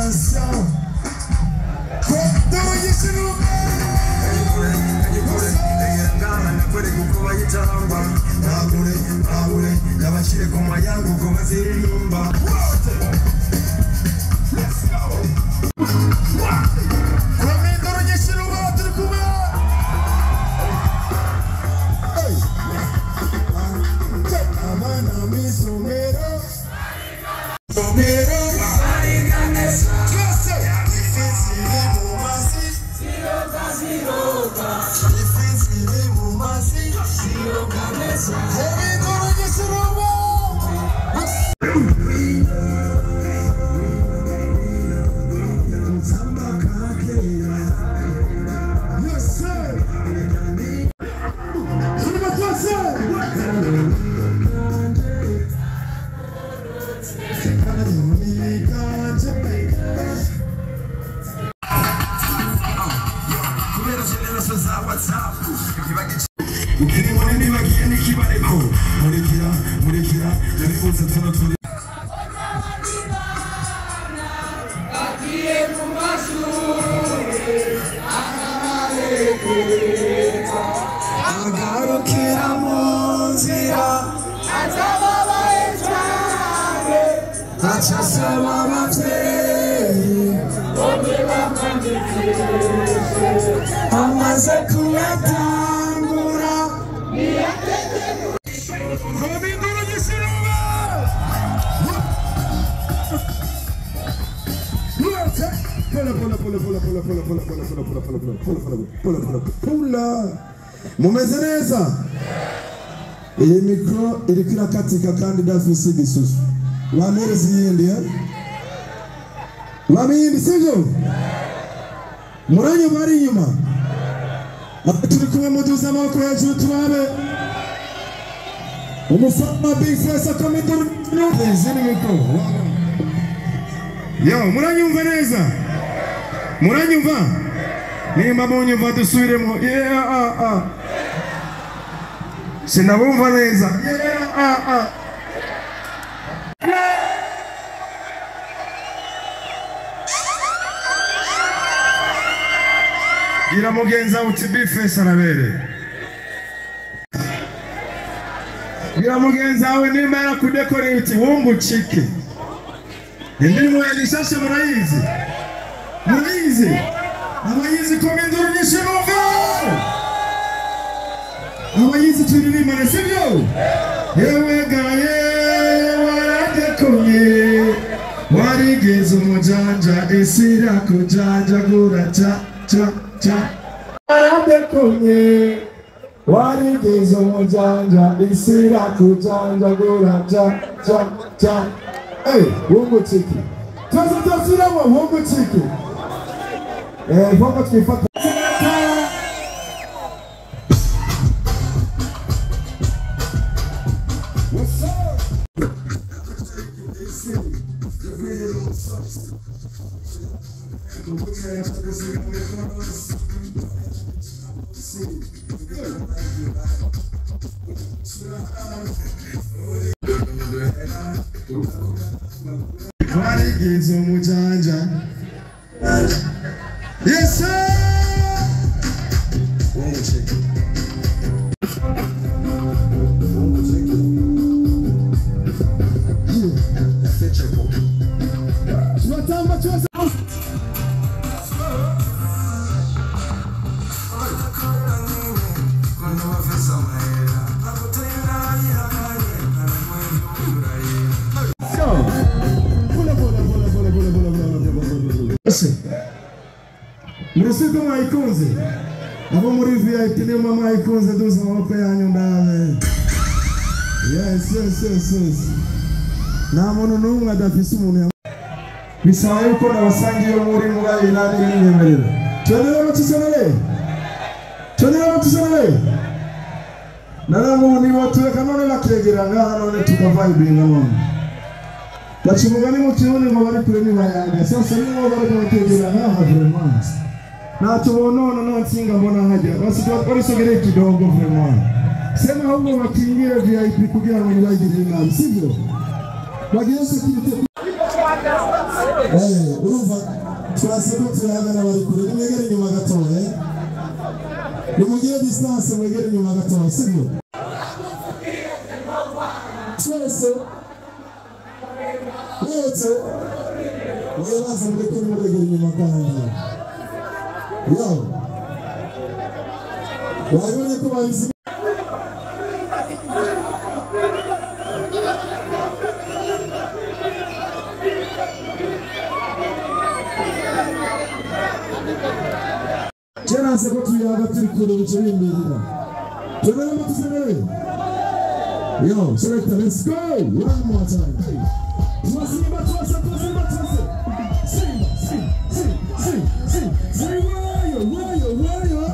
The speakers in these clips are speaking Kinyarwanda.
attention. Dans les cheveux. Mumezeneza iyi mikro iriko irakatika kandi dafise igisusu wamerezi yindi wamindi sivyo muranyo bari inyuma turi kumwe muduza amaboko hejuru turabe umufama Big Face akomedoro zini mikro yo muranyumva neza muranyumva nimba munyumva dusubiremo sinabumva neza gira mugenza uti Big Face arabere gira mugenza we nimba yarakudekore uti wungucike indirimbo ya Gishashe murayizi abayizi komendoro nyishirumva abayizi turirimane sivyo yewe gaye waradekomye warigeze umujanja isira kujanja gura cha waradekomye warigeze umujanja isira kujanja gura cha wungucike tuziramo wungucike vamos twifata warigeze umujanja yes sir Murisiku maikunze abo muri VIP ni mama maikunze duza amaboko yanyu ndane yes nta muntu n'umwe adafise umuntu bisaba yuko nabasangiye muri mugaye nani n'inyemerera tonera tusenale naramu ni watu kanone bakegeranga none tukavibinga none bachimugani mutione ngo bari kure ni bayanga sasa nibo bari bakegeranga vraiment natubona no nsinga mbona haja basi twarisogere kidogo vraiment sema huko wakiingia VIP kugira ngo nibagire inama sivyo bagiye security urumva twaseko turahagana bari kure nimwegere inyuma gatoya nimugire distance mwegere inyuma gatoya sibyo twese wese webaza muri kuri mwegere inyuma kandi yo wabonye ko babizi Jana se ko tuyaga turi kure biciri imbere. Tubere mutusere. Yo, select, let's go. One more time. Simba. Warrior.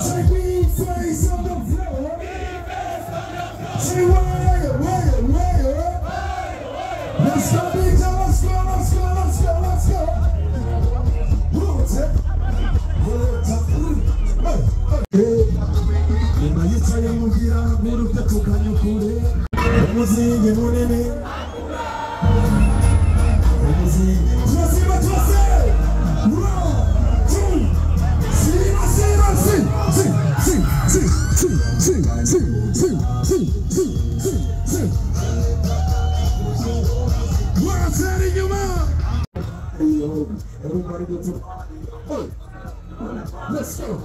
Take me face on the floor. Say warrior. Let's go, big time. Let's go. Nimayitaye mugira guruka tukanyukure umuzinge munene umuzinge twase 1 2 everybody go to party. Let's go.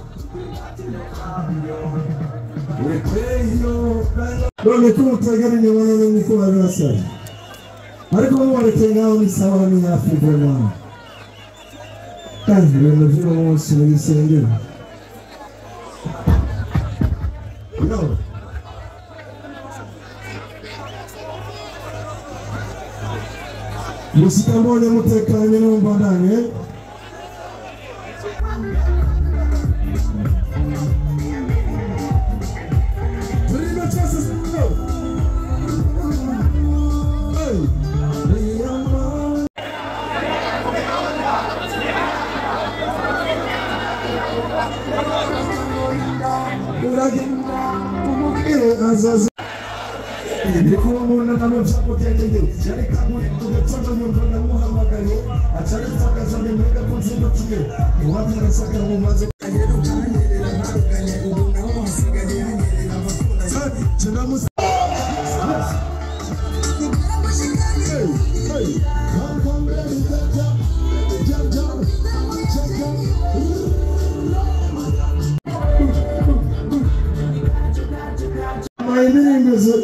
Donde tu tragare ni wana ni kwa rasa. Ariko wale tengao ni sawa ni Afrika mwana. Kazi ndio ndio wose ni senge. No. Musikamone mutekanye no mbandanye.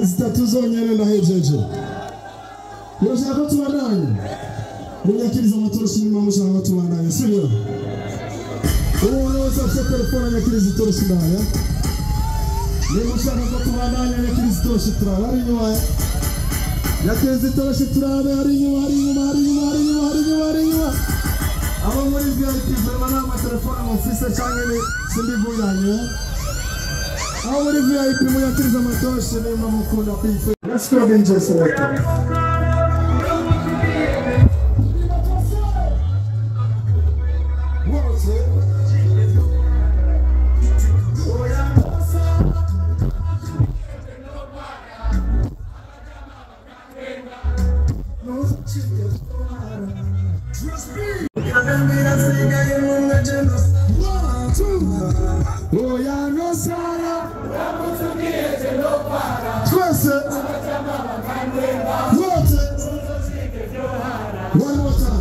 Zitazonyana na hejeje. Yoshaka tubandanye. Munyakiriza amatoroshi nyuma mushaka tubandanye. Sibyo? Uwo sasa telefone nyakiriza toroshi ndaya. Ni mushaka ko tubandanye nyakiriza toroshi turaba ari nyuma. Nyakiriza toroshi turaba ari nyuma. Abo muri VIP vraiment na telefone mu office cyangwa ni sindi guyanye. How many VIP munyakiriza amatoroshi nimba mukunda kwife. Let's go DJ Selector. One more time.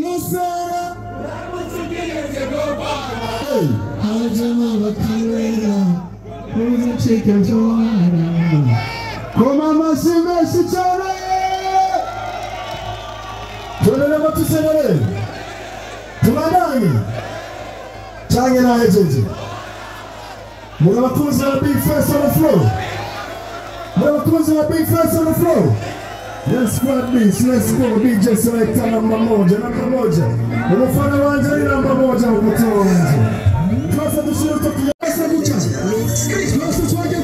Yes, sir. Go Hey, hajama bakamera, uzacika Joana. Koma masimeshi cyane. Turere batusebere. Tumananye. Cyane nahejeje. Murabakunze na big face on the floor. Murabakunze na big face on the floor. Yes, squad beats, let's go. DJ selector namba moja. Unafanya wanja ni namba moja ukutoa wanja. Twasa tushiro tokia. Twasa bucha. Twasa twage.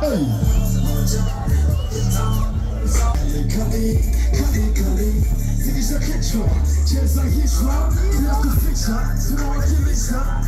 Hey. Kali. Zikisha kichwa. Cheza hishwa. Bila kuficha. Tunawakilisha.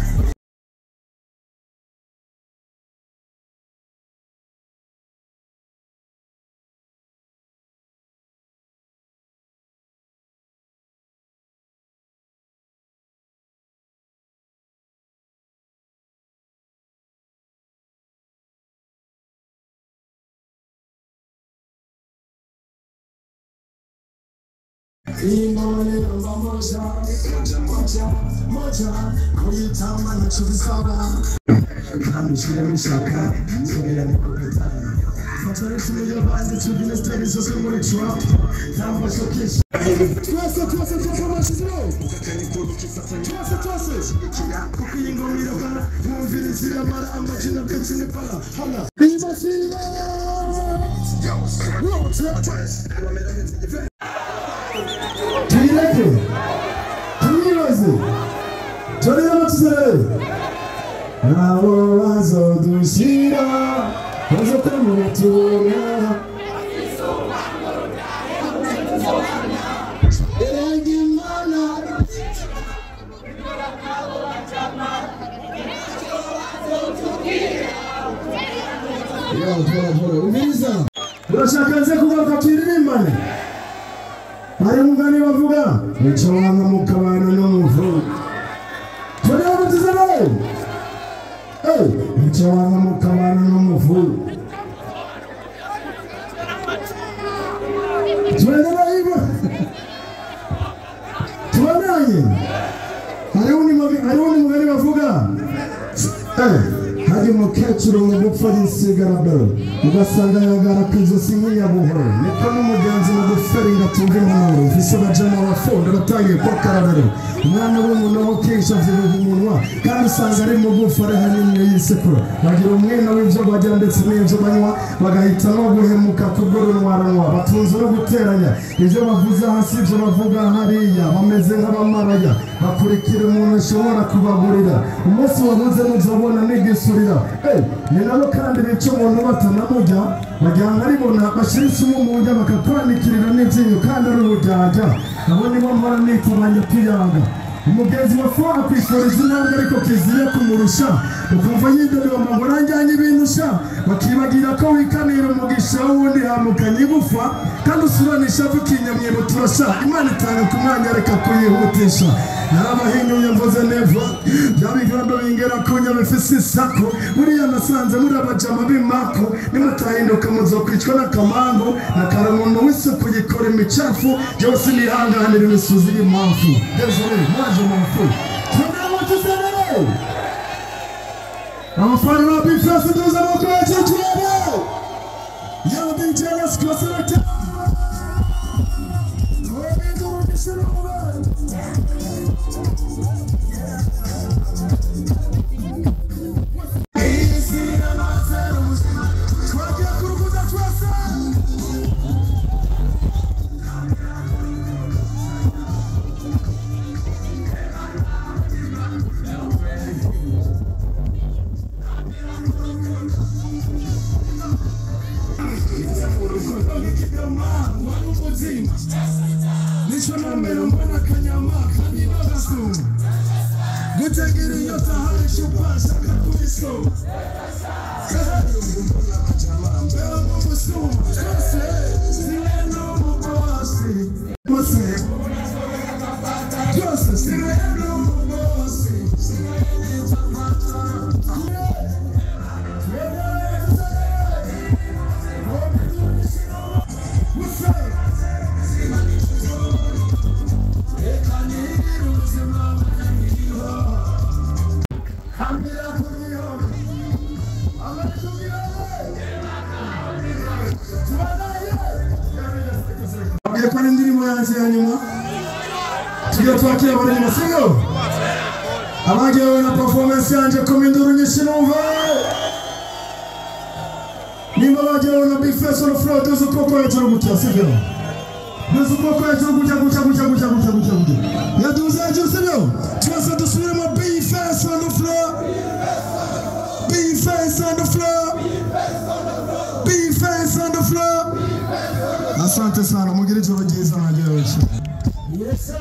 Imani namba moja kuyitama nachobisaba kandi shaka tugera mu kupetana fatare tuyo bandi tugine stari zose muri trap tamba shokisha twese mashiziro twese kukiyingomira kana mumvirizira mara amajina katsine pala hala bimasiba Tuyibaze Turere batusere Nabo bazodushira bazokumutuna Eragimana Umiriza urashaka nze kugaruka twiririmbane Hari mugani bavuga Nicawanga mukabana n'umuvu Turere batusere Nicawanga mukabana n'umuvu Tuendera hivyo Tuendanye Hariho mugani bavuga Hari mukecuru mu gupfa y'insigarabero ugasanga yagara ku ijosi nk'inyabuhoro niko n'umugenzi mu gufera ingatumva impanuro mfise abajama bafonda batangiye kwa karabero umwana w'umuntu aho kesha avuga umunwa kandi usanga ari mu gufa ari hanini y'isekuru bagira umwena w'ibyo bagira ndetse n'ibyo banywa bagahitamo guhemuka kubwo runwaranwa batunze no guteranya ibyo bavuze hasi ibyo bavuga hariya bameze nk'abamaraya bakurikira umuntu ashobora kubaburira umunsi wabuze muzabona n'igisurira ni nabo kandi bica umuntu batanamujya bajyana aribona bashyira isumu mu njya bakakwanikirira n'ibyinyo kandi ari ubujyajya abo nibo mpora nitabanya kwiyanga umugenzi wafora kwifuriza intambwe ariko kiziye kumurusha ukumva yindorera ngo nanjyanye ibintusha bakibagira ko wikanira umugisha w'ubundi hamukanye igufa kandi usuranisha vukinyamyebo turasha Imana itanga ku mwanya reka kuyihutisha narabahinyuye mvuze neva byabigando bingera kunya bifise isako buriya nasanze muri abajama b'imako nimutahinduka muzokwicwa n'akamango nakara umuntu w'isuku yikora imicafu byose nihanganira imisuzi y'impamvu désolé moi je m'en fous turabona tuzenere abafana ba Big Face tuza bakwaje turebe yo DJ let's go select performance ya nyuma. Tugiye twakira bari nyuma singo. Abagiye na performance yanje kominduru nyishinumva. Nimba bagiye na big face on the floor tuzo koko hejuru gutya sivyo. Tuzo koko hejuru gutya. Yaduze hejuru sivyo. Tuza dusubire mu big face on the floor. Big face on the floor. Big face on the floor. Asante sana mugire ijoro ryiza nagiye. Yes sir.